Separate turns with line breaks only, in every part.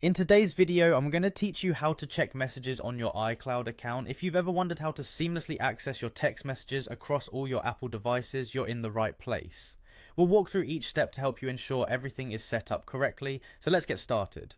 In today's video, I'm going to teach you how to check messages on your iCloud account. If you've ever wondered how to seamlessly access your text messages across all your Apple devices, you're in the right place. We'll walk through each step to help you ensure everything is set up correctly, so let's get started.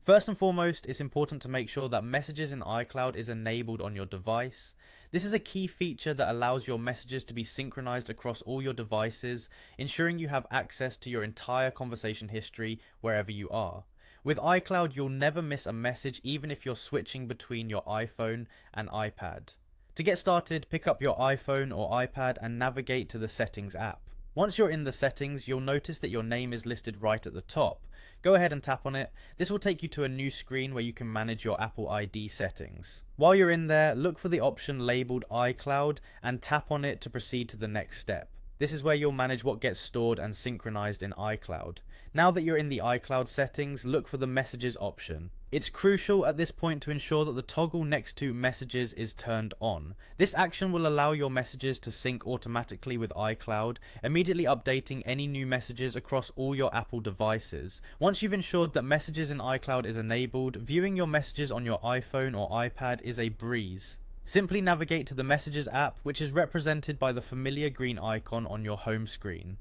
First and foremost, it's important to make sure that messages in iCloud is enabled on your device. This is a key feature that allows your messages to be synchronized across all your devices, ensuring you have access to your entire conversation history wherever you are. With iCloud, you'll never miss a message even if you're switching between your iPhone and iPad. To get started, pick up your iPhone or iPad and navigate to the Settings app. Once you're in the settings, you'll notice that your name is listed right at the top. Go ahead and tap on it. This will take you to a new screen where you can manage your Apple ID settings. While you're in there, look for the option labeled iCloud and tap on it to proceed to the next step. This is where you'll manage what gets stored and synchronized in iCloud. Now that you're in the iCloud settings, look for the Messages option. It's crucial at this point to ensure that the toggle next to Messages is turned on. This action will allow your messages to sync automatically with iCloud, immediately updating any new messages across all your Apple devices. Once you've ensured that Messages in iCloud is enabled, viewing your messages on your iPhone or iPad is a breeze. Simply navigate to the Messages app, which is represented by the familiar green icon on your home screen.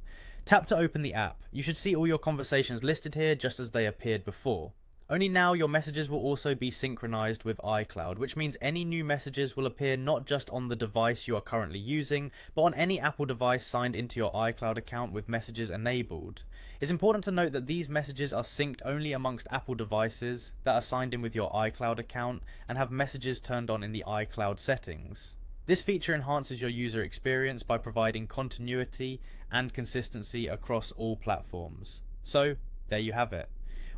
Tap to open the app. You should see all your conversations listed here just as they appeared before. Only now your messages will also be synchronized with iCloud, which means any new messages will appear not just on the device you are currently using, but on any Apple device signed into your iCloud account with messages enabled. It's important to note that these messages are synced only amongst Apple devices that are signed in with your iCloud account and have messages turned on in the iCloud settings. This feature enhances your user experience by providing continuity and consistency across all platforms. So, there you have it.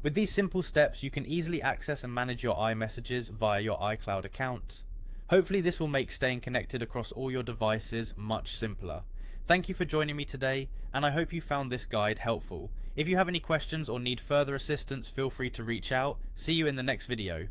With these simple steps, you can easily access and manage your iMessages via your iCloud account. Hopefully this will make staying connected across all your devices much simpler. Thank you for joining me today, and I hope you found this guide helpful. If you have any questions or need further assistance, feel free to reach out. See you in the next video.